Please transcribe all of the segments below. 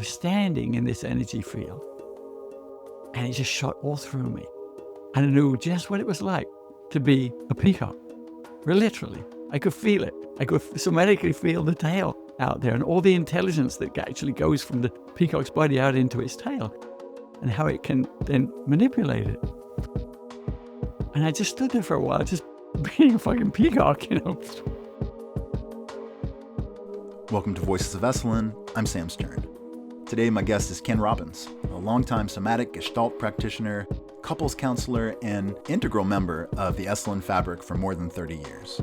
I'm standing in this energy field, and it just shot all through me. And I knew just what it was like to be a peacock. Literally, I could feel it. I could somatically feel the tail out there and all the intelligence that actually goes from the peacock's body out into its tail and how it can then manipulate it. And I just stood there for a while, just being a fucking peacock, Welcome to Voices of Esalen. I'm Sam Stern. Today, my guest is Ken Robbins, a longtime somatic Gestalt practitioner, couples counselor, and integral member of the Esalen fabric for more than 30 years.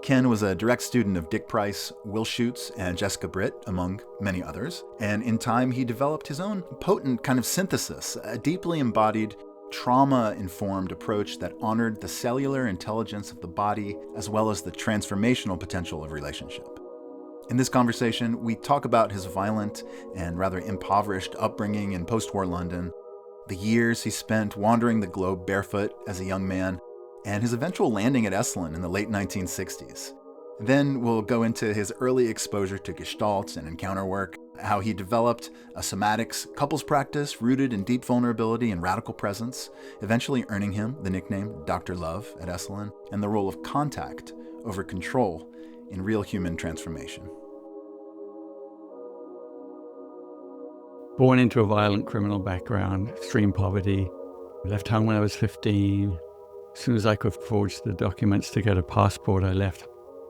Ken was a direct student of Dick Price, Will Schutz, and Jessica Britt, among many others. And in time, he developed his own potent kind of synthesis, a deeply embodied, trauma-informed approach that honored the cellular intelligence of the body as well as the transformational potential of relationship. In this conversation, we talk about his violent and rather impoverished upbringing in post-war London, the years he spent wandering the globe barefoot as a young man, and his eventual landing at Esalen in the late 1960s. Then we'll go into his early exposure to Gestalt and encounter work, how he developed a somatics couples practice rooted in deep vulnerability and radical presence, eventually earning him the nickname Dr. Love at Esalen, and the role of contact over control in real human transformation. Born into a violent criminal background, extreme poverty, left home when I was 15. As soon as I could forge the documents to get a passport, I left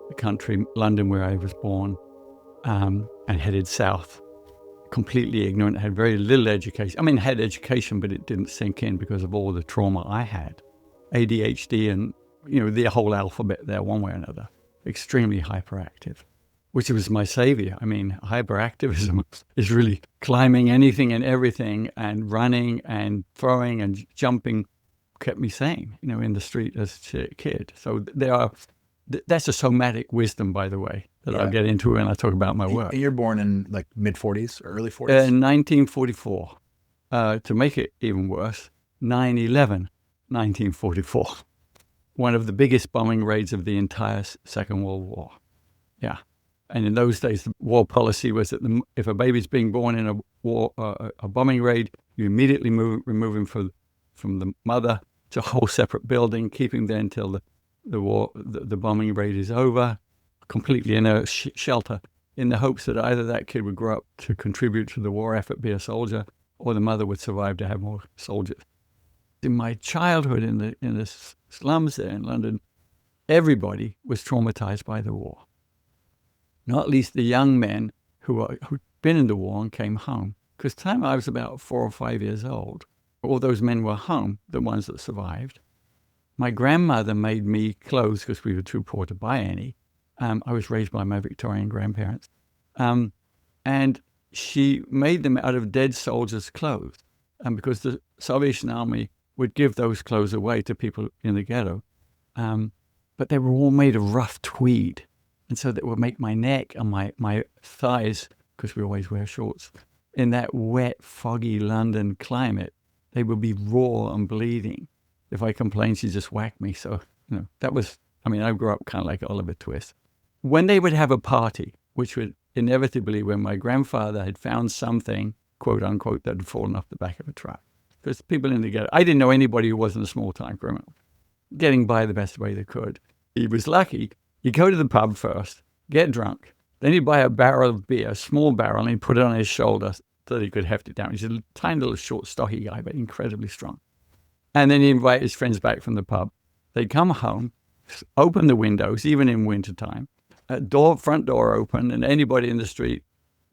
the country, London, where I was born, and headed south. Completely ignorant, had very little education. I mean, had education, but it didn't sink in because of all the trauma I had. ADHD and, the whole alphabet there, one way or another. Extremely hyperactive, which was my savior. I mean, hyperactivism is really climbing anything and everything and running and throwing and jumping kept me sane, in the street as a kid. So that's a somatic wisdom, by the way, that I'll get into when I talk about my work. You're born in like mid-40s or early 40s? In 1944. To make it even worse, 9/11, 1944. One of the biggest bombing raids of the entire Second World War. Yeah. And in those days, the war policy was that if a baby's being born in a war, a bombing raid, you immediately remove him from the mother to a whole separate building, keep him there until the bombing raid is over, completely in a shelter, in the hopes that either that kid would grow up to contribute to the war effort, be a soldier, or the mother would survive to have more soldiers. In my childhood in the slums there in London, everybody was traumatized by the war. Not least the young men who'd been in the war and came home. Because the time I was about 4 or 5 years old, all those men were home, the ones that survived. My grandmother made me clothes because we were too poor to buy any. I was raised by my Victorian grandparents. And she made them out of dead soldiers' clothes. And because the Salvation Army would give those clothes away to people in the ghetto. But they were all made of rough tweed. And so that would make my neck and my thighs, because we always wear shorts, in that wet, foggy London climate, they would be raw and bleeding. If I complained, she'd just whack me. So, that was, I grew up kind of like Oliver Twist. When they would have a party, which would inevitably, when my grandfather had found something, quote unquote, that had fallen off the back of a truck. Because people in the ghetto, I didn't know anybody who wasn't a small-time criminal. Getting by the best way they could. He was lucky. He'd go to the pub first, get drunk. Then he'd buy a barrel of beer, a small barrel, and he'd put it on his shoulder so that he could heft it down. He's a tiny little short, stocky guy, but incredibly strong. And then he'd invite his friends back from the pub. They'd come home, open the windows, even in wintertime, front door open, and anybody in the street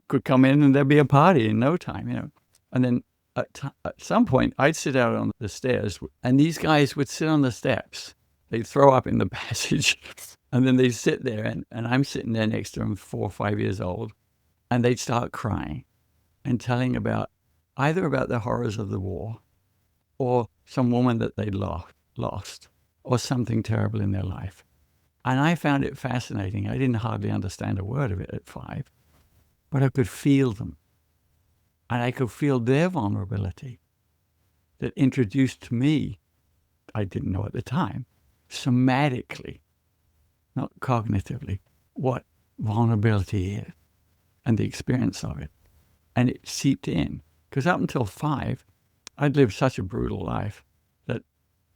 could come in and there'd be a party in no time, And then at some point, I'd sit out on the stairs, and these guys would sit on the steps. They'd throw up in the passage, and then they'd sit there, and I'm sitting there next to them, 4 or 5 years old, and they'd start crying and telling either about the horrors of the war or some woman that they'd lost or something terrible in their life. And I found it fascinating. I didn't hardly understand a word of it at 5, but I could feel them. And I could feel their vulnerability that introduced to me, I didn't know at the time, somatically, not cognitively, what vulnerability is. and the experience of it. And it seeped in. Because up until 5, I'd lived such a brutal life that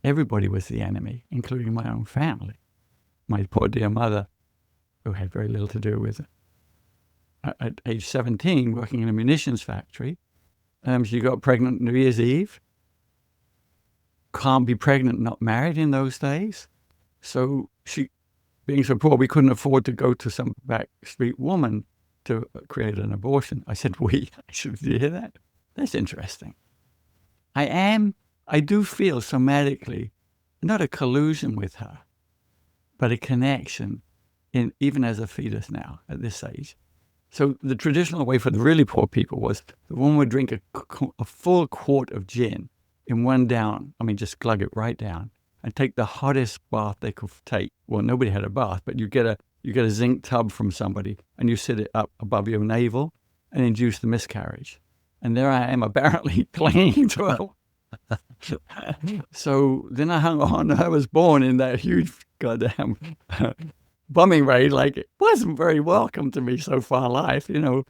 everybody was the enemy, including my own family. My poor dear mother, who had very little to do with it. At age 17, working in a munitions factory, she got pregnant New Year's Eve. Can't be pregnant, not married in those days. So she, being so poor, we couldn't afford to go to some backstreet woman to create an abortion. I said, we. Did you hear that? That's interesting. I do feel somatically, not a collusion with her, but a connection, even as a fetus now, at this age. So the traditional way for the really poor people was the woman would drink a full quart of gin in one down. I mean, just glug it right down and take the hottest bath they could take. Well, nobody had a bath, but you get a zinc tub from somebody and you sit it up above your navel and induce the miscarriage. And there I am apparently clinging to her. So then I hung on. I was born in that huge goddamn bombing raid. Like, it wasn't very welcome to me so far life, you know.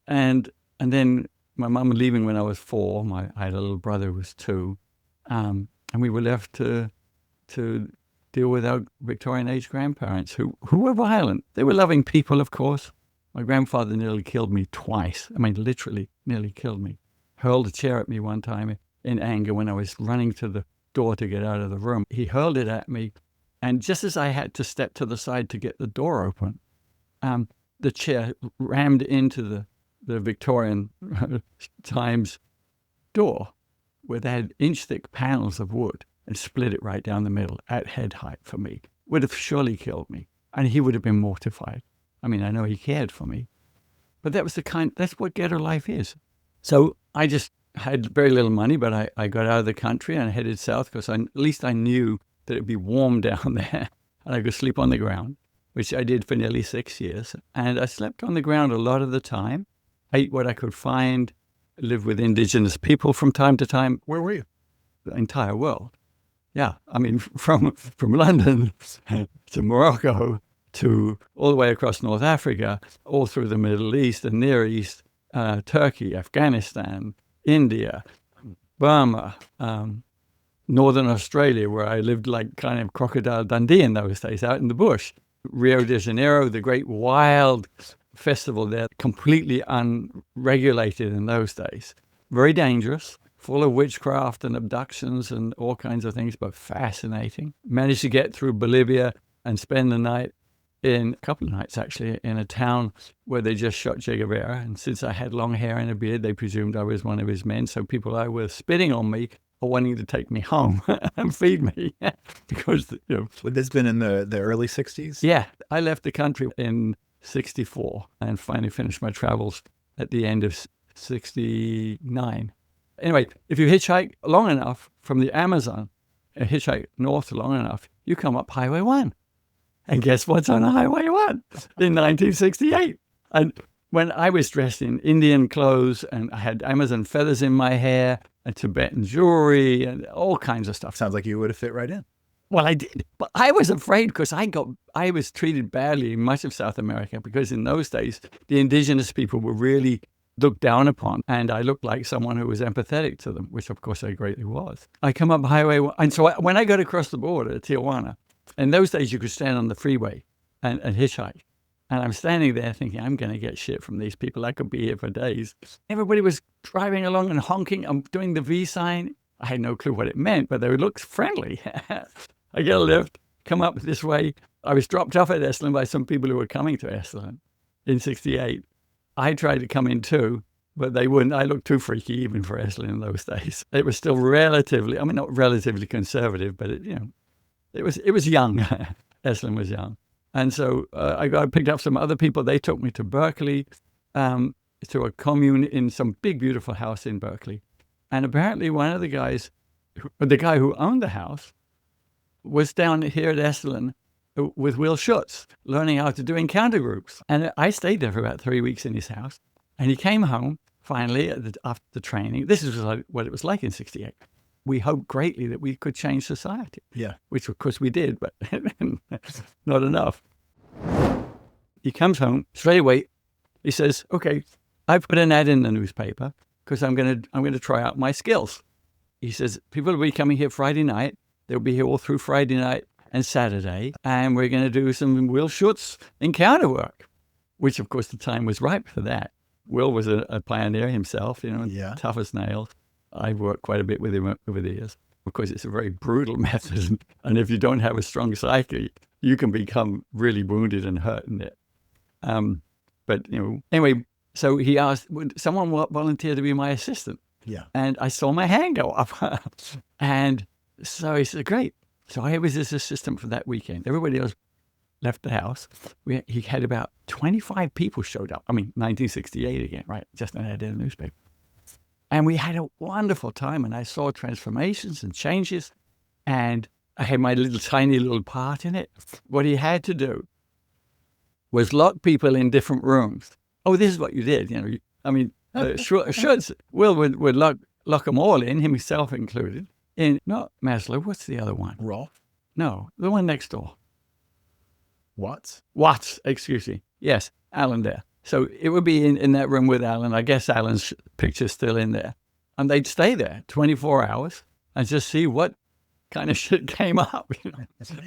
And then my mum leaving when I was 4. I had a little brother who was 2. And we were left to deal with our Victorian age grandparents who were violent. They were loving people, of course. My grandfather nearly killed me twice. I mean, literally nearly killed me. Hurled a chair at me one time in anger when I was running to the door to get out of the room. He hurled it at me. And just as I had to step to the side to get the door open, the chair rammed into the Victorian Times door, where they had inch-thick panels of wood, and split it right down the middle at head height for me. Would have surely killed me. And he would have been mortified. I mean, I know he cared for me. But that's what ghetto life is. So I just had very little money, but I got out of the country and headed south because at least I knew that it'd be warm down there and I could sleep on the ground, which I did for nearly 6 years. And I slept on the ground a lot of the time, ate what I could find, lived with indigenous people from time to time. Where were you? The entire world. Yeah, I mean, from London to Morocco to all the way across North Africa, all through the Middle East and Near East, Turkey, Afghanistan, India, Burma, Northern Australia, where I lived like kind of Crocodile Dundee in those days, out in the bush. Rio de Janeiro, the great wild festival there, completely unregulated in those days. Very dangerous, full of witchcraft and abductions and all kinds of things, but fascinating. Managed to get through Bolivia and spend the night a couple of nights actually, in a town where they just shot Che Guevara. And since I had long hair and a beard, they presumed I was one of his men. So people who were spitting on me or wanting to take me home and feed me because, you know. Would this been in the early 60s? Yeah. I left the country in 64 and finally finished my travels at the end of 69. Anyway, if you hitchhike long enough from the Amazon, hitchhike north long enough, you come up Highway 1. And guess what's on Highway 1 in 1968? And when I was dressed in Indian clothes and I had Amazon feathers in my hair and Tibetan jewelry and all kinds of stuff. Sounds like you would have fit right in. Well, I did. But I was afraid because I was treated badly in much of South America because in those days, the indigenous people were really looked down upon. And I looked like someone who was empathetic to them, which of course I greatly was. I come up Highway 1. And so when I got across the border to Tijuana, in those days, you could stand on the freeway and hitchhike. And I'm standing there thinking, I'm going to get shit from these people. I could be here for days. Everybody was driving along and honking. I'm doing the V sign. I had no clue what it meant, but they looked friendly. I get a lift, come up this way. I was dropped off at Esalen by some people who were coming to Esalen in 68. I tried to come in too, but they wouldn't. I looked too freaky even for Esalen in those days. It was still relatively, I mean, not relatively conservative, but it was young. Esalen was young. And so I picked up some other people. They took me to Berkeley, to a commune in some big, beautiful house in Berkeley. And apparently one of the guys, the guy who owned the house, was down here at Esalen with Will Schutz, learning how to do encounter groups. And I stayed there for about 3 weeks in his house. And he came home, finally, after the training. This is what it was like in 68. We hoped greatly that we could change society. Yeah. Which, of course, we did, but not enough. He comes home straight away. He says, okay, I put an ad in the newspaper because I'm going to try out my skills. He says, people will be coming here Friday night. They'll be here all through Friday night and Saturday. And we're going to do some Will Schutz encounter work, which of course the time was ripe for that. Will was a pioneer himself, tough as nails. I've worked quite a bit with him over the years. Of course, it's a very brutal method. And if you don't have a strong psyche, you can become really wounded and hurt in it. But anyway, so he asked, would someone volunteer to be my assistant? Yeah. And I saw my hand go up. And so he said, great. So I was his assistant for that weekend. Everybody else left the house. He had about 25 people showed up. 1968 again, right? Just an ad in the newspaper. And we had a wonderful time. And I saw transformations and changes. And I had my tiny little part in it. What he had to do was lock people in different rooms. Oh, this is what you did. Schutz, Will would lock them all in, himself included. In not Maslow, what's the other one? Rolf? No, the one next door. Watts, excuse me. Yes, Alan there. So it would be in that room with Alan. I guess Alan's picture's still in there. And they'd stay there 24 hours and just see what kind of shit came up.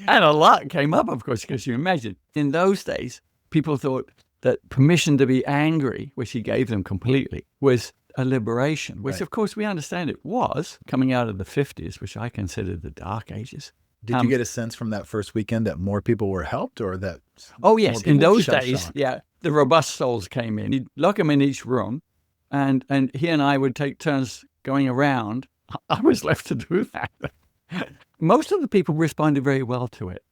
And a lot came up, of course, because you imagine. In those days, people thought that permission to be angry, which he gave them completely, was a liberation, which, right. Of course, we understand it was coming out of the 50s, which I consider the dark ages. Did you get a sense from that first weekend that more people were helped or that? Oh, yes. In those days, shocked? Yeah, the robust souls came in. He'd lock them in each room, and he and I would take turns going around. I was left to do that. Most of the people responded very well to it.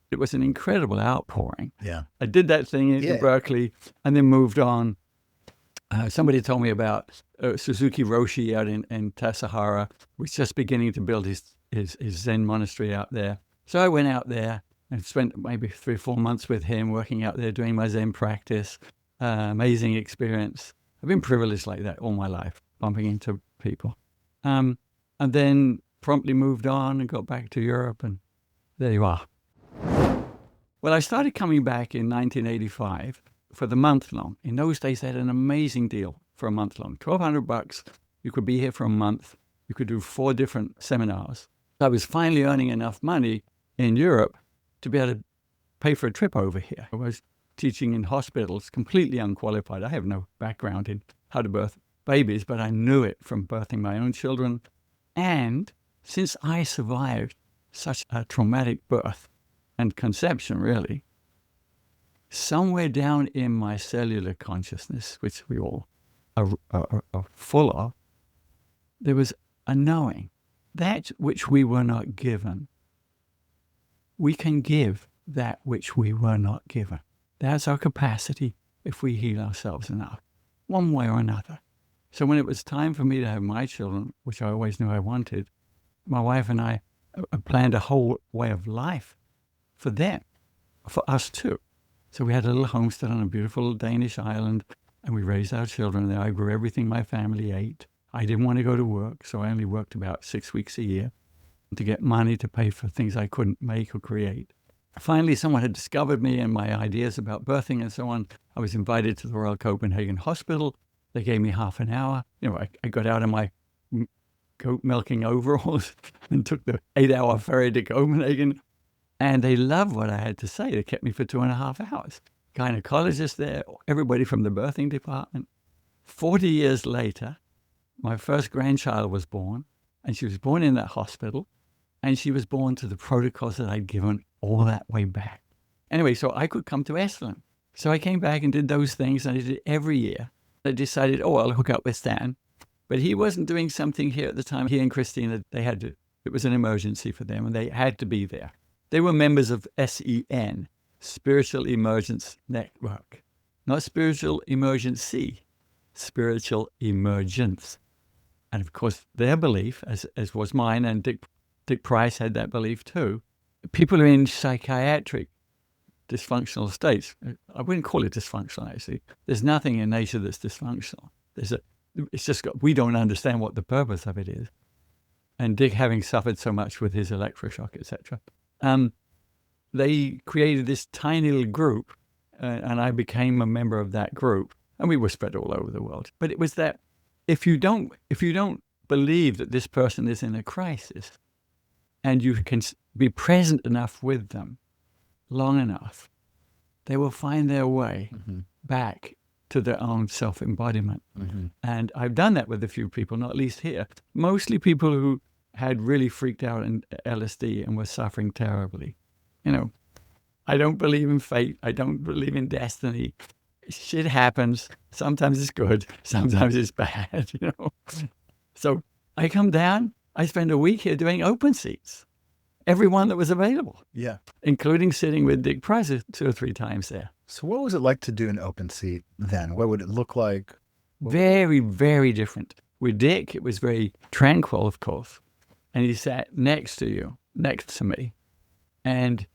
It was an incredible outpouring. Yeah. I did that thing in Berkeley and then moved on. Somebody told me about Suzuki Roshi out in Tassajara, was just beginning to build his Zen monastery out there. So I went out there and spent maybe 3 or 4 months with him, working out there, doing my Zen practice. Amazing experience. I've been privileged like that all my life, bumping into people. And then promptly moved on and got back to Europe, and there you are. Well, I started coming back in 1985 for the month-long. In those days, they had an amazing deal for a month-long. $1,200. You could be here for a month. You could do 4 different seminars. I was finally earning enough money in Europe to be able to pay for a trip over here. I was teaching in hospitals, completely unqualified. I have no background in how to birth babies, but I knew it from birthing my own children. And since I survived such a traumatic birth and conception, really, somewhere down in my cellular consciousness, which we all are full of, there was a knowing that which we were not given. We can give that which we were not given. That's our capacity if we heal ourselves enough, one way or another. So when it was time for me to have my children, which I always knew I wanted, my wife and I planned a whole way of life for them, for us too. So we had a little homestead on a beautiful Danish island, and we raised our children there. I grew everything my family ate. I didn't want to go to work, so I only worked about 6 weeks a year to get money to pay for things I couldn't make or create. Finally, someone had discovered me and my ideas about birthing and so on. I was invited to the Royal Copenhagen Hospital. They gave me half an hour. I got out of my goat milking overalls and took the 8-hour ferry to Copenhagen. And they loved what I had to say. They kept me for 2.5 hours. Gynecologists there, everybody from the birthing department. 40 years later, my first grandchild was born, and she was born in that hospital, and she was born to the protocols that I'd given all that way back. Anyway, so I could come to Esalen. So I came back and did those things, and I did it every year. I decided, I'll hook up with Stan. But he wasn't doing something here at the time. He and Christina, it was an emergency for them, and they had to be there. They were members of SEN, Spiritual Emergence Network. Not Spiritual Emergency, Spiritual Emergence. And of course, their belief, as was mine, and Dick Price had that belief too, people are in psychiatric dysfunctional states. I wouldn't call it dysfunctional, actually. There's nothing in nature that's dysfunctional. It's just we don't understand what the purpose of it is. And Dick, having suffered so much with his electroshock, etc., they created this tiny little group, and I became a member of that group. and we were spread all over the world. But it was that if you don't believe that this person is in a crisis, and you can be present enough with them long enough, they will find their way back to their own self-embodiment. And I've done that with a few people, not least here. Mostly people who had really freaked out in LSD and were suffering terribly. You know, I don't believe in fate. I don't believe in destiny. Shit happens. Sometimes it's good. Sometimes it's bad, you know. So I come down. I spend a week here doing open seats. Every one that was available. Yeah. Including sitting with Dick Price 2 or 3 times there. So what was it like to do an open seat then? What would it look like? Very, very different. With Dick, it was very tranquil, of course. And he sat next to me, and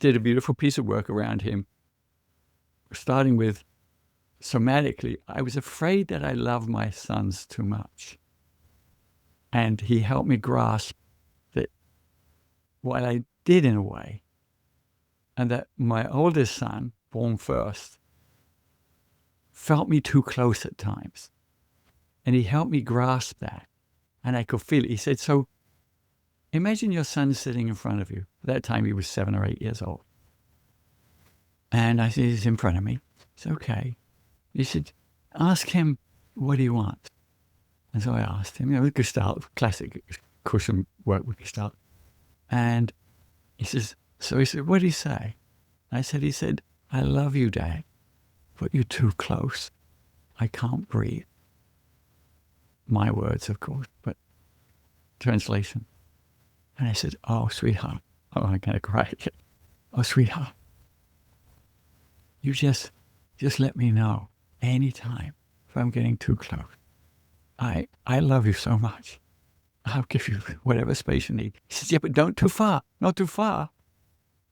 did a beautiful piece of work around him, starting with somatically. I was afraid that I loved my sons too much. And he helped me grasp that what I did in a way, and that my oldest son, born first, felt me too close at times. And he helped me grasp that. And I could feel it. He said, so imagine your son sitting in front of you. At that time, he was 7 or 8 years old. And I said, he's in front of me. It's okay. He said, ask him what he wants. And so I asked him, with Gestalt, classic cushion work with Gestalt. And he said, what did he say? He said, I love you, Dad, but you're too close. I can't breathe. My words, of course, but translation. And I said, oh, sweetheart. Oh, I'm going to cry again. Oh, sweetheart. You just let me know anytime if I'm getting too close. I love you so much. I'll give you whatever space you need. He says, yeah, but don't too far, not too far.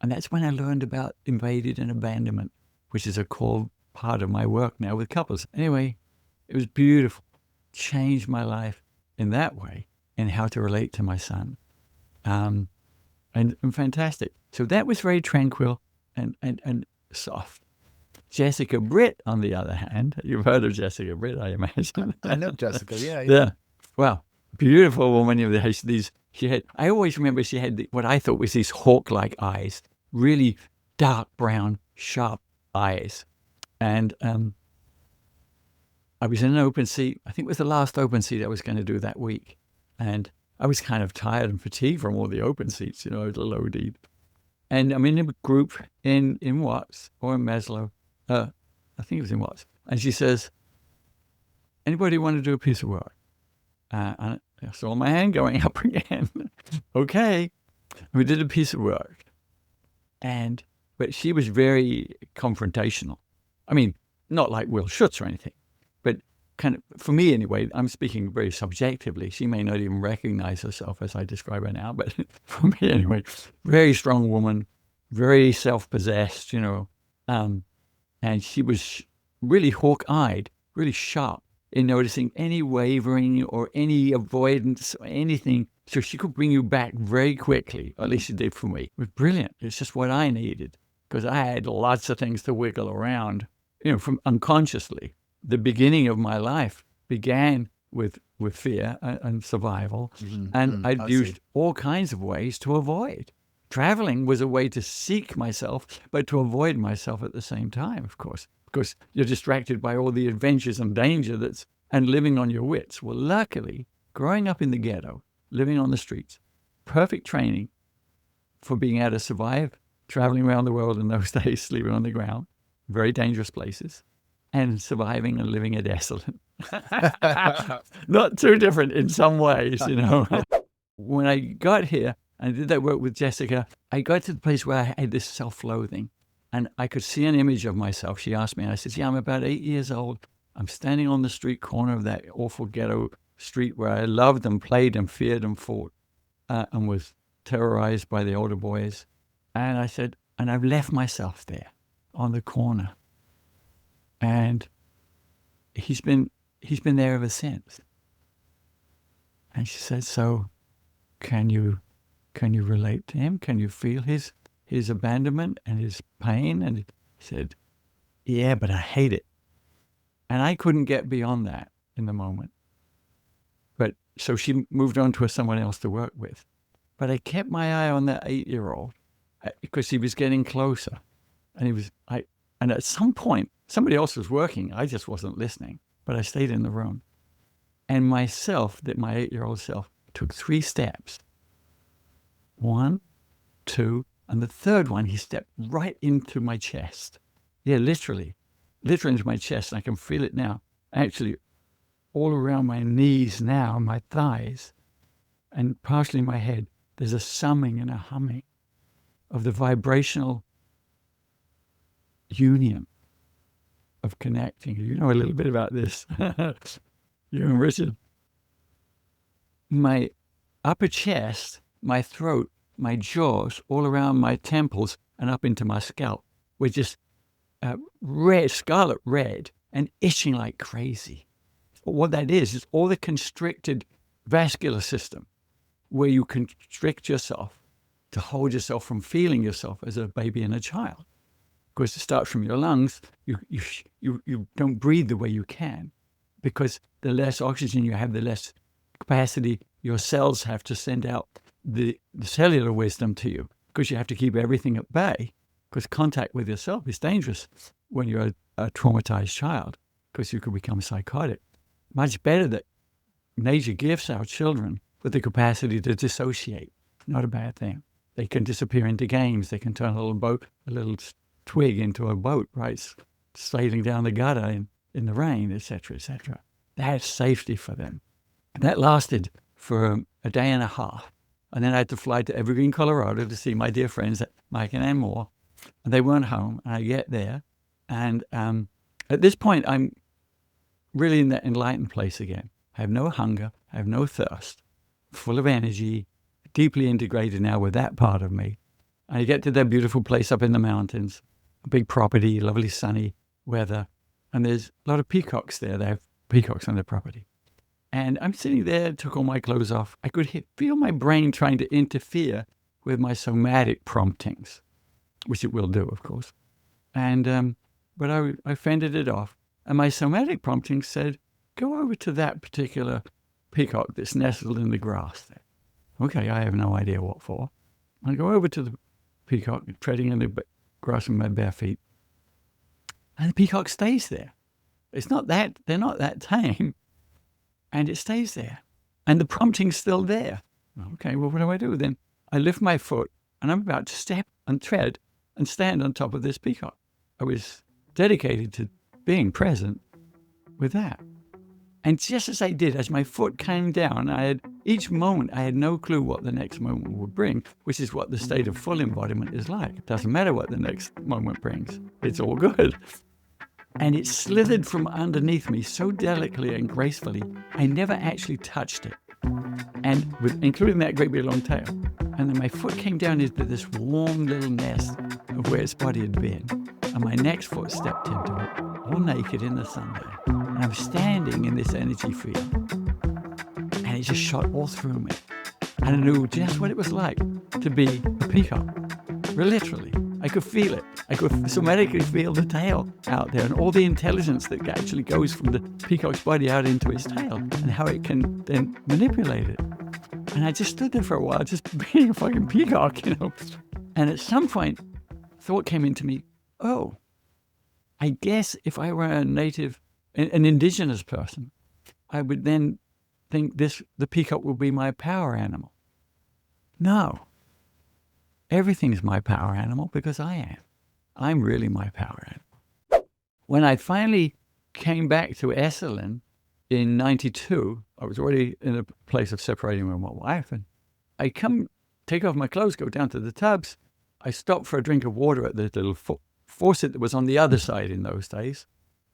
And that's when I learned about invaded and abandonment, which is a core part of my work now with couples. Anyway, it was beautiful. Changed my life in that way, and how to relate to my son. And fantastic. So that was very tranquil and soft. Jessica Britt, on the other hand, you've heard of Jessica Britt, I imagine. I know Jessica, yeah. Yeah. Well, beautiful woman. I always remember she had what I thought was these hawk-like eyes, really dark brown, sharp eyes. And I was in an open seat. I think it was the last open seat I was going to do that week. And I was kind of tired and fatigued from all the open seats, a little OD'd. And I'm in a group in Watts or in Maslow. I think it was in Watts. And she says, anybody want to do a piece of work? And I saw my hand going up again. Okay. We did a piece of work. But she was very confrontational. I mean, not like Will Schutz or anything, but kind of, for me anyway, I'm speaking very subjectively. She may not even recognize herself as I describe her now, but for me anyway, very strong woman, very self-possessed, and she was really hawk-eyed, really sharp in noticing any wavering or any avoidance or anything, so she could bring you back very quickly, or at least she did for me. It was brilliant. It's just what I needed, because I had lots of things to wiggle around, from unconsciously. The beginning of my life began with fear and survival, and I'd used all kinds of ways to avoid. Traveling was a way to seek myself, but to avoid myself at the same time, of course, because you're distracted by all the adventures and danger and living on your wits. Well, luckily, growing up in the ghetto, living on the streets, perfect training for being able to survive, traveling around the world in those days, sleeping on the ground, very dangerous places, and surviving and living at Esalen. Not too different in some ways, When I got here, and I did that work with Jessica, I got to the place where I had this self-loathing, and I could see an image of myself. She asked me, and I said, yeah, I'm about 8 years old. I'm standing on the street corner of that awful ghetto street where I loved and played and feared and fought and was terrorized by the older boys. And I said, and I've left myself there on the corner. And he's been there ever since. And she said, so can you relate to him? Can you feel his abandonment and his pain? And he said, yeah, but I hate it. And I couldn't get beyond that in the moment. But so she moved on to someone else to work with. But I kept my eye on that 8-year-old because he was getting closer. And and at some point, somebody else was working. I just wasn't listening, but I stayed in the room. And my 8-year-old self, took 3 steps. 1, 2, and the third one, he stepped right into my chest. Yeah, literally into my chest. And I can feel it now. Actually, all around my knees now, my thighs, and partially my head, there's a summing and a humming of the vibrational union of connecting. You know a little bit about this. You and Richard. My upper chest, my throat, my jaws, all around my temples and up into my scalp were just red, scarlet red, and itching like crazy. What that is all the constricted vascular system where you constrict yourself to hold yourself from feeling yourself as a baby and a child. Because it starts from your lungs. You don't breathe the way you can because the less oxygen you have, the less capacity your cells have to send out the cellular wisdom to you, because you have to keep everything at bay, because contact with yourself is dangerous when you're a traumatized child, because you could become psychotic. Much better that nature gifts our children with the capacity to dissociate. Not a bad thing. They can disappear into games. They can turn a little twig into a boat, right? Sailing down the gutter in the rain, etc., etc. That's safety for them. And that lasted for a day and a half. And then I had to fly to Evergreen, Colorado to see my dear friends, Mike and Ann Moore. And they weren't home. And I get there. And at this point, I'm really in that enlightened place again. I have no hunger. I have no thirst. Full of energy, deeply integrated now with that part of me. And I get to that beautiful place up in the mountains, a big property, lovely sunny weather. And there's a lot of peacocks there. They have peacocks on their property. And I'm sitting there, took all my clothes off. I could feel my brain trying to interfere with my somatic promptings, which it will do, of course. And but I fended it off. And my somatic prompting said, go over to that particular peacock that's nestled in the grass there. Okay, I have no idea what for. I go over to the peacock, treading in the grass with my bare feet. And the peacock stays there. They're not that tame. And it stays there. And the prompting's still there. Okay, well, what do I do? Then I lift my foot and I'm about to step and tread and stand on top of this peacock. I was dedicated to being present with that. And just as I did, as my foot came down, each moment I had no clue what the next moment would bring, which is what the state of full embodiment is like. It doesn't matter what the next moment brings. It's all good. And it slithered from underneath me so delicately and gracefully, I never actually touched it. And including that great big long tail. And then my foot came down into this warm little nest of where its body had been. And my next foot stepped into it, all naked in the sun there. And I'm standing in this energy field. And it just shot all through me. And I knew just what it was like to be a peacock. Literally. I could feel it. I could somatically feel the tail out there and all the intelligence that actually goes from the peacock's body out into its tail and how it can then manipulate it. And I just stood there for a while, just being a fucking peacock, you know. And at some point, thought came into me, oh, I guess if I were a native, an indigenous person, I would then think the peacock will be my power animal. No. Everything's my power animal because I am. I'm really my power animal. When I finally came back to Esalen in 92, I was already in a place of separating with my wife, and I take off my clothes, go down to the tubs. I stopped for a drink of water at the little faucet that was on the other side in those days,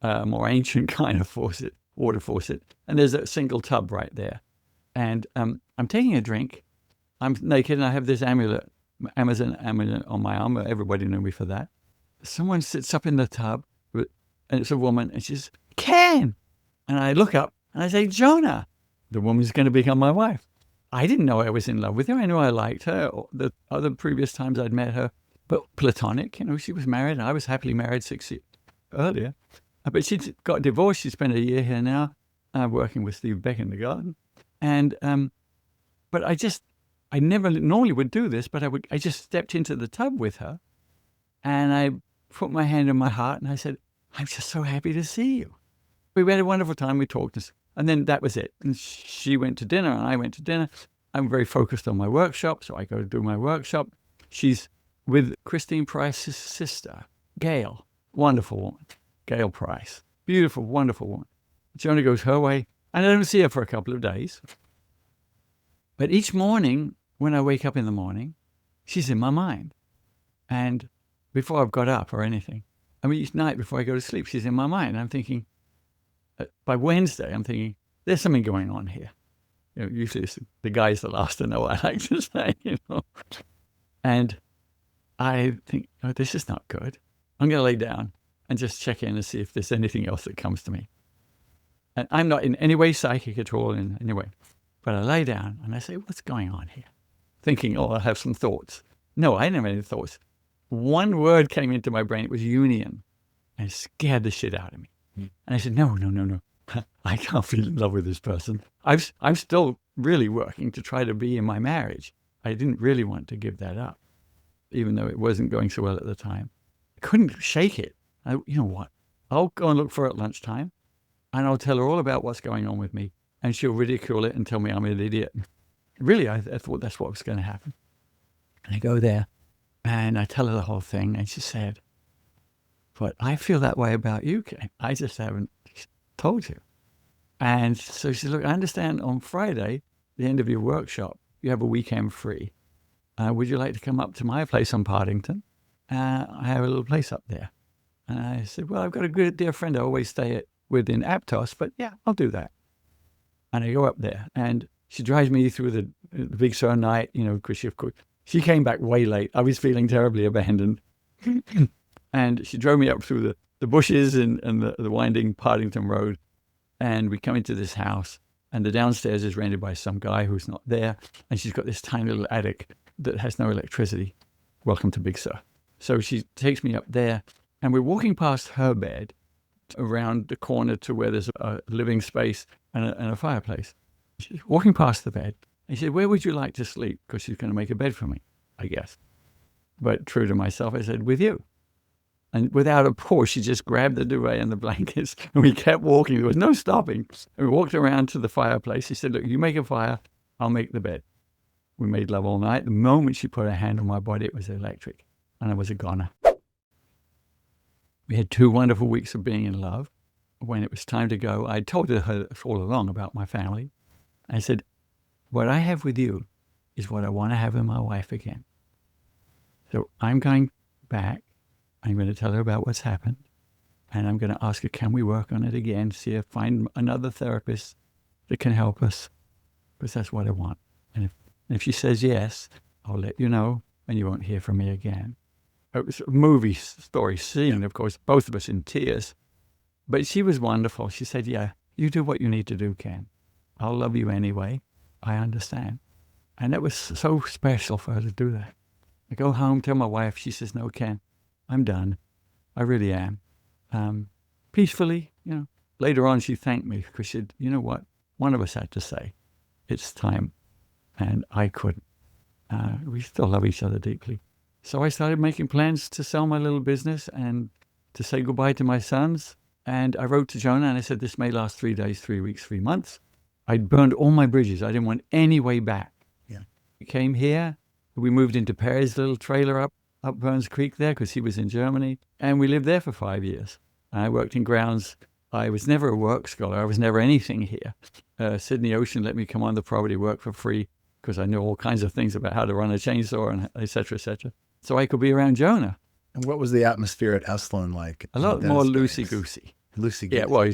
a more ancient kind of faucet, water faucet, and there's a single tub right there. And I'm taking a drink. I'm naked, and I have this Amazon amulet on my arm. Everybody knew me for that. Someone sits up in the tub, and it's a woman, and she says, Ken! And I look up, and I say, Jonah! The woman's going to become my wife. I didn't know I was in love with her. I knew I liked her. The other previous times I'd met her, but platonic. You know, she was married, and I was happily married 6 years earlier. But she got divorced. She spent a year here now, working with Steve Beck in the garden. And but I never normally would do this, but I just stepped into the tub with her, and I put my hand on my heart, and I said, "I'm just so happy to see you." We had a wonderful time. We talked, and then that was it. And she went to dinner, and I went to dinner. I'm very focused on my workshop, so I go to do my workshop. She's with Christine Price's sister, Gail. Wonderful woman. Gail Price. Beautiful, wonderful woman. Jonah goes her way, and I don't see her for a couple of days. But each morning, when I wake up in the morning, she's in my mind. And before I've got up or anything, each night before I go to sleep, she's in my mind. And I'm thinking, by Wednesday, I'm thinking, there's something going on here. Usually it's the guy's the last to know, I like to say, And I think, oh, this is not good. I'm going to lay down and just check in and see if there's anything else that comes to me. And I'm not in any way psychic at all in any way. But I lay down and I say, what's going on here? Thinking, oh, I'll have some thoughts. No, I didn't have any thoughts. One word came into my brain. It was union. And it scared the shit out of me. And I said, no. I can't feel in love with this person. I'm still really working to try to be in my marriage. I didn't really want to give that up, even though it wasn't going so well at the time. I couldn't shake it. You know what? I'll go and look for her at lunchtime, and I'll tell her all about what's going on with me, and she'll ridicule it and tell me I'm an idiot. Really, I thought that's what was going to happen. And I go there, and I tell her the whole thing, and she said, but I feel that way about you, Ken. I just haven't told you. And so she said, look, I understand on Friday, the end of your workshop, you have a weekend free. Would you like to come up to my place on Partington? I have a little place up there. And I said, well, I've got a good dear friend I always stay with in Aptos, but yeah, I'll do that. And I go up there, and she drives me through the Big Sur night, because she came back way late. I was feeling terribly abandoned. And she drove me up through the bushes and the winding Partington Road. And we come into this house, and the downstairs is rented by some guy who's not there. And she's got this tiny little attic that has no electricity. Welcome to Big Sur. So she takes me up there, and we're walking past her bed around the corner to where there's a living space and a fireplace. She's walking past the bed, and she said, where would you like to sleep? Because she's going to make a bed for me, I guess. But true to myself, I said, with you. And without a pause, she just grabbed the duvet and the blankets, and we kept walking. There was no stopping. And we walked around to the fireplace. She said, look, you make a fire, I'll make the bed. We made love all night. The moment she put her hand on my body, it was electric, and I was a goner. We had 2 wonderful weeks of being in love. When it was time to go, I told her all along about my family. I said, what I have with you is what I want to have in my wife again. So I'm going back. I'm going to tell her about what's happened, and I'm going to ask her, can we work on it again, see if find another therapist that can help us, because that's what I want. And if she says yes, I'll let you know, and you won't hear from me again. It was a movie story scene, of course, both of us in tears. But she was wonderful. She said, yeah, you do what you need to do, Ken. I'll love you anyway. I understand. And that was so special for her to do that. I go home, tell my wife. She says, no, Ken, I'm done. I really am. Peacefully, Later on, she thanked me because she said, you know what? One of us had to say, it's time. And I couldn't. We still love each other deeply. So I started making plans to sell my little business and to say goodbye to my sons. And I wrote to Jonah and I said, this may last 3 days, 3 weeks, 3 months. I'd burned all my bridges. I didn't want any way back. Yeah. We came here. We moved into Perry's little trailer up Burns Creek there because he was in Germany. And we lived there for 5 years. I worked in grounds. I was never a work scholar. I was never anything here. Sydney Ocean let me come on the property, work for free because I knew all kinds of things about how to run a chainsaw and et cetera, et cetera. So I could be around Jonah. And what was the atmosphere at Esalen like? A lot more loosey-goosey. Loosey-goosey. Yeah, well,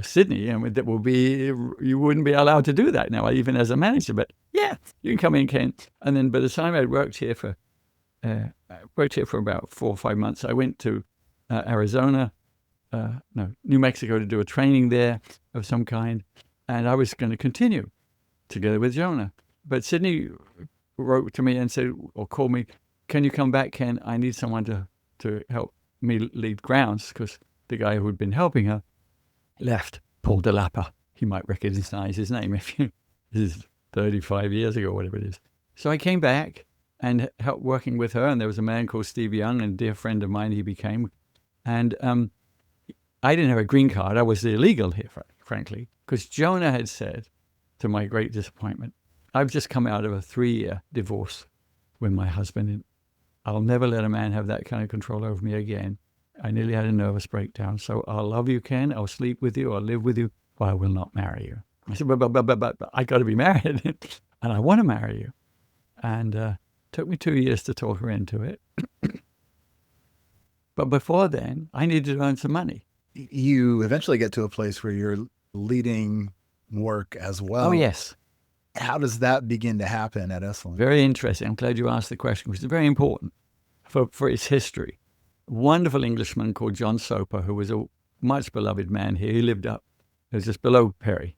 Sydney, that will be, you wouldn't be allowed to do that now, even as a manager. But yeah, you can come in, Ken. And then by the time I'd worked here for about 4 or 5 months, I went to New Mexico to do a training there of some kind. And I was going to continue together with Jonah. But Sydney wrote to me and said, or called me, can you come back, Ken? I need someone to help me lead grounds because the guy who had been helping her, left, Paul DeLappa. You might recognize his name if you, this is 35 years ago, whatever it is. So I came back and helped working with her, and there was a man called Steve Young, and a dear friend of mine he became. And I didn't have a green card. I was illegal here, frankly, because Jonah had said, to my great disappointment, I've just come out of a 3-year divorce with my husband, and I'll never let a man have that kind of control over me again. I nearly had a nervous breakdown. So I'll love you, Ken. I'll sleep with you. I'll live with you, but I will not marry you. I said, but I got to be married, and I want to marry you. And took me 2 years to talk her into it. But before then, I needed to earn some money. You eventually get to a place where you're leading work as well. Oh, yes. How does that begin to happen at Esalen? Very interesting. I'm glad you asked the question, which is very important for its history. A wonderful Englishman called John Soper, who was a much beloved man here. He lived up, it was just below Perry,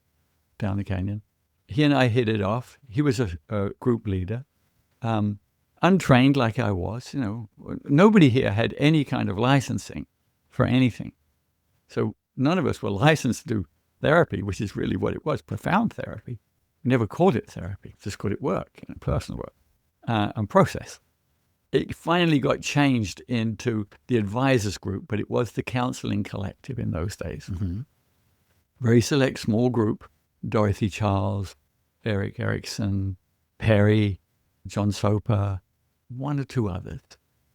down the canyon. He and I hit it off. He was a group leader, untrained like I was. Nobody here had any kind of licensing for anything. So none of us were licensed to do therapy, which is really what it was, profound therapy. We never called it therapy, just called it work, personal work and process. It finally got changed into the advisors group, but it was the counseling collective in those days. Mm-hmm. Very select, small group. Dorothy Charles, Eric Erickson, Perry, John Soper, one or two others.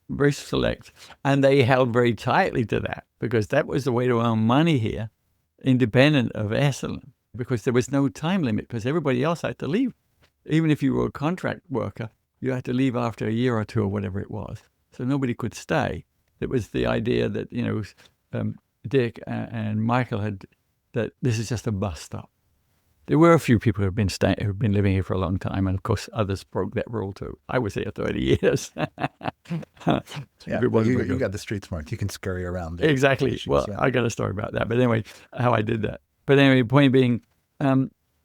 Very select. And they held very tightly to that because that was the way to earn money here, independent of Esalen, because there was no time limit because everybody else had to leave. Even if you were a contract worker, you had to leave after a year or two or whatever it was. So nobody could stay. It was the idea that, Dick and Michael had, that this is just a bus stop. There were a few people who've been living here for a long time, and of course others broke that rule too. I was here 30 years. Yeah, you got the street smart. You can scurry around. Exactly. Issues, well, yeah. I got a story about that. But anyway, how I did that. But anyway, point being,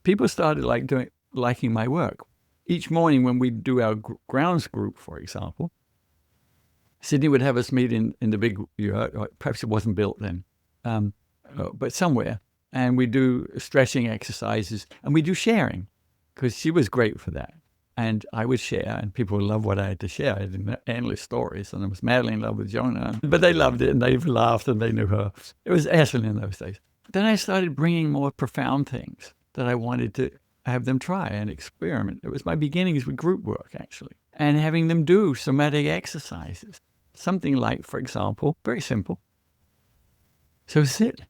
people started liking my work. Each morning when we do our grounds group, for example, Sydney would have us meet in the big yurt, or perhaps it wasn't built then, but somewhere. And we do stretching exercises, and we do sharing, because she was great for that. And I would share, and people would love what I had to share. I had endless stories, and I was madly in love with Jonah. But they loved it, and they laughed, and they knew her. It was Esalen in those days. Then I started bringing more profound things that I wanted to have them try and experiment. It was my beginnings with group work, actually, and having them do somatic exercises. Something like, for example, very simple. So sit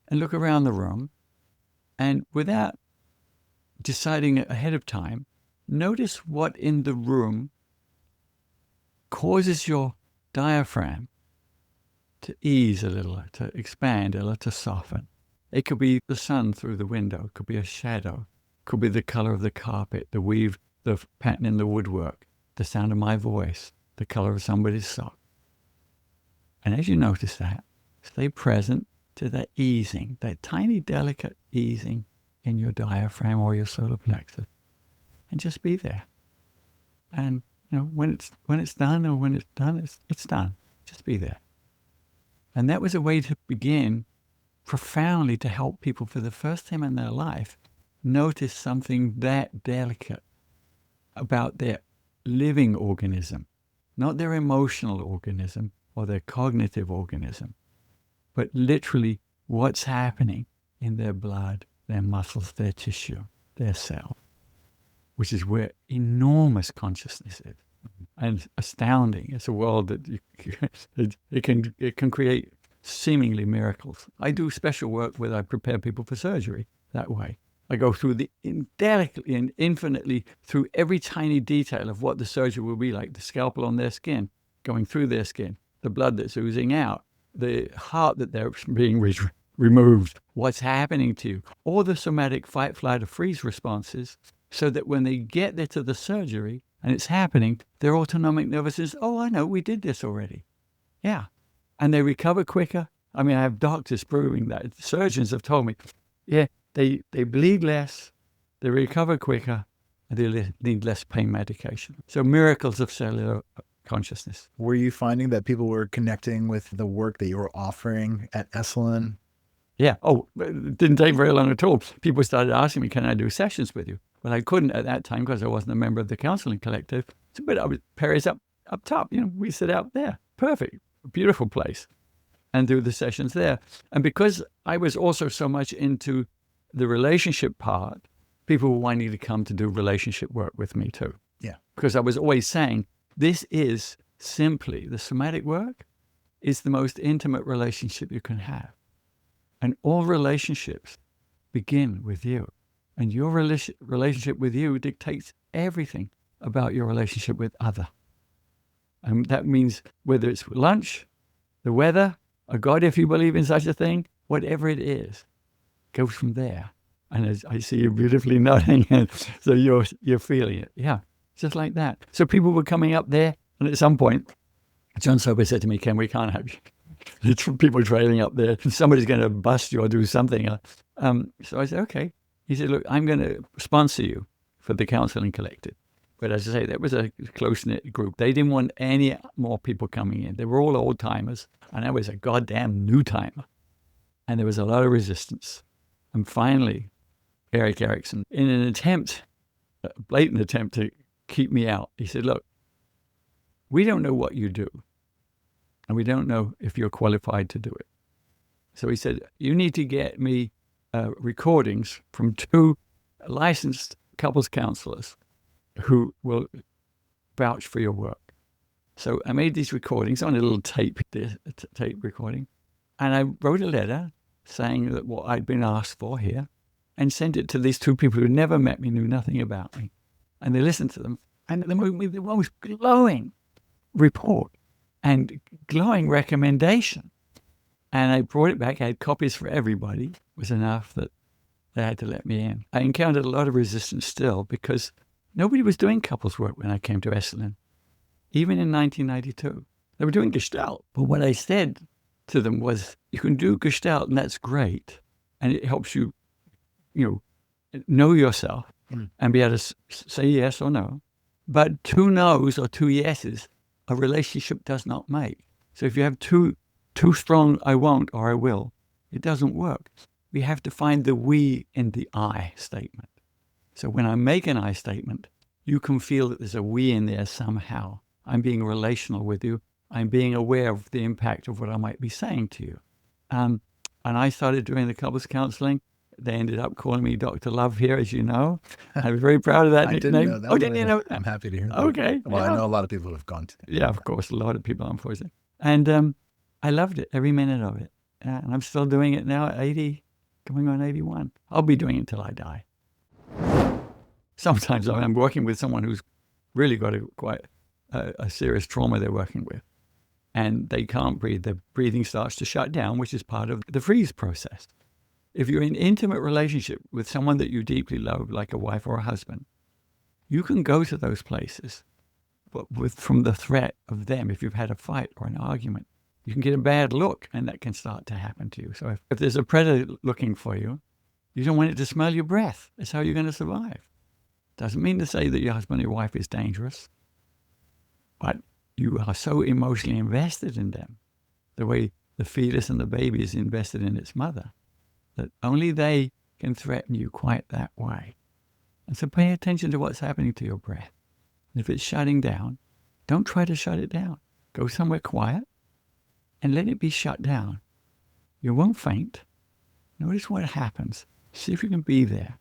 and look around the room, and without deciding ahead of time, notice what in the room causes your diaphragm to ease a little, to expand a little, to soften. It could be the sun through the window. It could be a shadow. It could be the color of the carpet, the weave, the pattern in the woodwork, the sound of my voice, the color of somebody's sock. And as you notice that, stay present to that easing, that tiny, delicate easing in your diaphragm or your solar plexus, and just be there. And when it's done, or when it's done, it's done. Just be there. And that was a way to begin profoundly to help people for the first time in their life notice something that delicate about their living organism, not their emotional organism or their cognitive organism, but literally what's happening in their blood, their muscles, their tissue, their cell, which is where enormous consciousness is. And astounding. It's a world that it can create seemingly miracles. I do special work where I prepare people for surgery that way. I go through delicately and infinitely through every tiny detail of what the surgery will be like, the scalpel on their skin, going through their skin, the blood that's oozing out, the heart that they're being removed, what's happening to you, all the somatic fight, flight, or freeze responses, so that when they get there to the surgery and it's happening, their autonomic nervous system, oh, I know, we did this already. Yeah. And they recover quicker. I mean, I have doctors proving that. Surgeons have told me, yeah, they bleed less, they recover quicker, and they need less pain medication. So miracles of cellular consciousness. Were you finding that people were connecting with the work that you were offering at Esalen? Yeah. Oh, it didn't take very long at all. People started asking me, can I do sessions with you? Well, I couldn't at that time because I wasn't a member of the counseling collective. So, but I was Perry's up top. We sit out there. Perfect. Beautiful place. And do the sessions there. And because I was also so much into the relationship part, people were wanting to come to do relationship work with me too. Yeah. Because I was always saying, this is simply, the somatic work is the most intimate relationship you can have. And all relationships begin with you. And your relationship with you dictates everything about your relationship with other. And that means whether it's lunch, the weather, a God, if you believe in such a thing, whatever it is, goes from there. And as I see you beautifully nodding, so you're feeling it. Yeah, just like that. So people were coming up there, and at some point, John Sober said to me, Ken, we can't have you. It's people trailing up there. Somebody's going to bust you or do something. So I said, okay. He said, look, I'm going to sponsor you for the counseling collective. But as I say, that was a close-knit group. They didn't want any more people coming in. They were all old-timers, and I was a goddamn new-timer. And there was a lot of resistance. And finally, Erik Erikson, in an attempt, a blatant attempt to keep me out, he said, look, we don't know what you do, and we don't know if you're qualified to do it. So he said, you need to get me recordings from 2 licensed couples counselors who will vouch for your work. So I made these recordings on a little tape recording, and I wrote a letter saying that what I'd been asked for here, and sent it to these 2 people who never met me, knew nothing about me. And they listened to them, and they gave me the most glowing report and glowing recommendation. And I brought it back. I had copies for everybody. It was enough that they had to let me in. I encountered a lot of resistance still because nobody was doing couples work when I came to Esalen, even in 1992. They were doing Gestalt. But what I said to them was, you can do Gestalt, and that's great. And it helps you, know yourself and be able to say yes or no. But 2 no's or 2 yeses, a relationship does not make. So if you have too strong I won't or I will, it doesn't work. We have to find the we in the I statement. So when I make an I statement, you can feel that there's a we in there somehow. I'm being relational with you. I'm being aware of the impact of what I might be saying to you. And I started doing the couples counseling. They ended up calling me Dr. Love here, as you know. I was very proud of that nickname. I didn't know that. Oh, didn't you know that? I'm happy to hear that. Okay. Well, yeah. I know a lot of people have gone to. Yeah, of course, a lot of people, unfortunately. And I loved it, every minute of it. And I'm still doing it now at 80, going on 81. I'll be doing it until I die. Sometimes I'm working with someone who's really got quite a serious trauma they're working with. And they can't breathe. Their breathing starts to shut down, which is part of the freeze process. If you're in an intimate relationship with someone that you deeply love, like a wife or a husband, you can go to those places, but from the threat of them, if you've had a fight or an argument, you can get a bad look, and that can start to happen to you. So if there's a predator looking for you, you don't want it to smell your breath. That's how you're going to survive. Doesn't mean to say that your husband or your wife is dangerous, but you are so emotionally invested in them, the way the fetus and the baby is invested in its mother, that only they can threaten you quite that way. And so pay attention to what's happening to your breath. And if it's shutting down, don't try to shut it down. Go somewhere quiet and let it be shut down. You won't faint. Notice what happens. See if you can be there.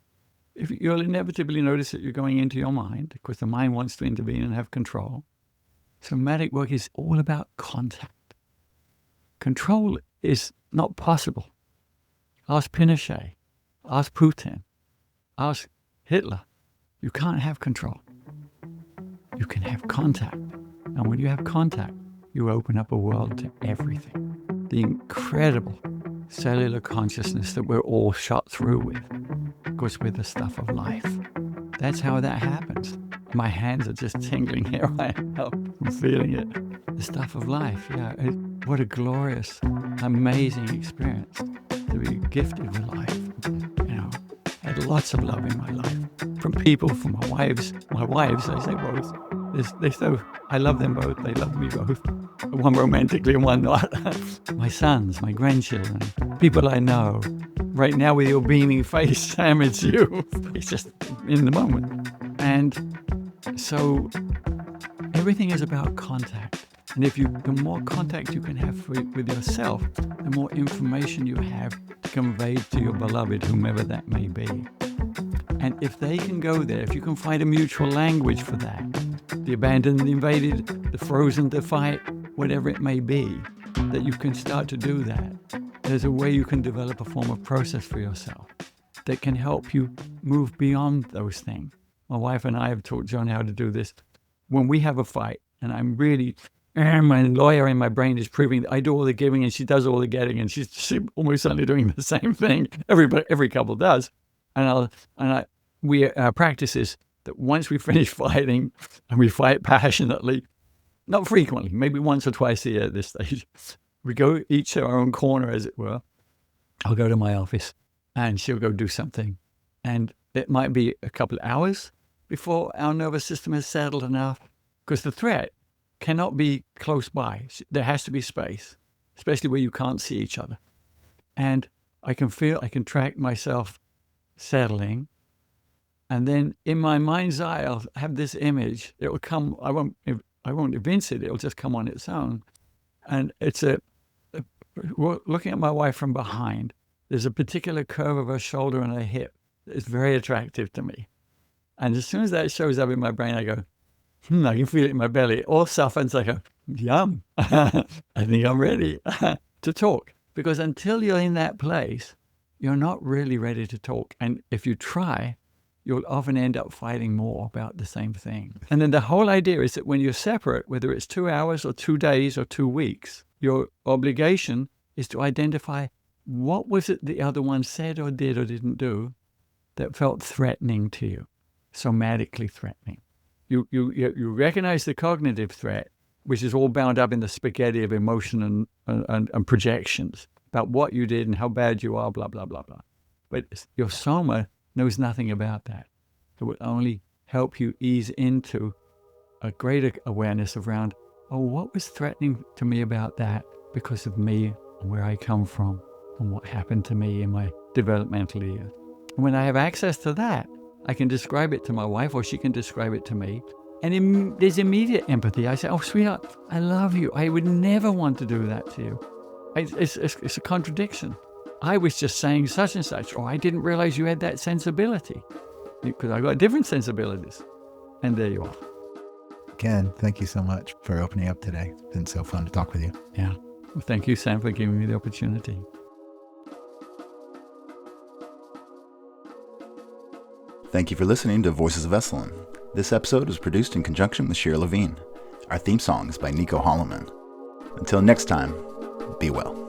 If you'll inevitably notice that you're going into your mind, because the mind wants to intervene and have control. Somatic work is all about contact. Control is not possible. Ask Pinochet, ask Putin, ask Hitler. You can't have control. You can have contact. And when you have contact, you open up a world to everything. The incredible cellular consciousness that we're all shot through with, because we're the stuff of life. That's how that happens. My hands are just tingling here right now. I'm feeling it. The stuff of life, yeah. What a glorious, amazing experience to be gifted with life. I had lots of love in my life. From people, from my wives, I say both. I love them both. They love me both. One romantically and one not. My sons, my grandchildren, people I know. Right now with your beaming face, Sam, it's you. It's just in the moment. And so everything is about contact. And the more contact you can have with yourself, the more information you have to convey to your beloved, whomever that may be. And if they can go there, if you can find a mutual language for that, the abandoned, the invaded, the frozen, the fight, whatever it may be, that you can start to do that, there's a way you can develop a form of process for yourself that can help you move beyond those things. My wife and I have taught John how to do this. When we have a fight, and I'm really, my lawyer in my brain is proving that I do all the giving and she does all the getting, and she's almost certainly doing the same thing. Every couple does. Our practice is that once we finish fighting, and we fight passionately, not frequently, maybe once or twice a year at this stage, we go each to our own corner, as it were. I'll go to my office and she'll go do something. And it might be a couple of hours before our nervous system has settled enough, because the threat cannot be close by. There has to be space, especially where you can't see each other. And I can track myself settling. And then in my mind's eye, I'll have this image. It will come, I won't evince it. It'll just come on its own. And it's looking at my wife from behind, there's a particular curve of her shoulder and her hip that is very attractive to me. And as soon as that shows up in my brain, I go, I can feel it in my belly. It all softens. I go, yum. I think I'm ready to talk. Because until you're in that place, you're not really ready to talk. And if you try, you'll often end up fighting more about the same thing. And then the whole idea is that when you're separate, whether it's 2 hours or 2 days or 2 weeks, your obligation is to identify what was it the other one said or did or didn't do that felt threatening to you, somatically threatening. You recognize the cognitive threat, which is all bound up in the spaghetti of emotion and projections about what you did and how bad you are, blah, blah, blah, blah. But your soma knows nothing about that. It will only help you ease into a greater awareness around, what was threatening to me about that because of me and where I come from and what happened to me in my developmental years. And when I have access to that, I can describe it to my wife, or she can describe it to me. And there's immediate empathy. I say, sweetheart, I love you. I would never want to do that to you. It's a contradiction. I was just saying such and such, or I didn't realize you had that sensibility, because I got different sensibilities. And there you are. Again, thank you so much for opening up today. It's been so fun to talk with you. Yeah. Well, thank you, Sam, for giving me the opportunity. Thank you for listening to Voices of Esalen. This episode was produced in conjunction with Shira Levine. Our theme song is by Nico Holloman. Until next time, be well.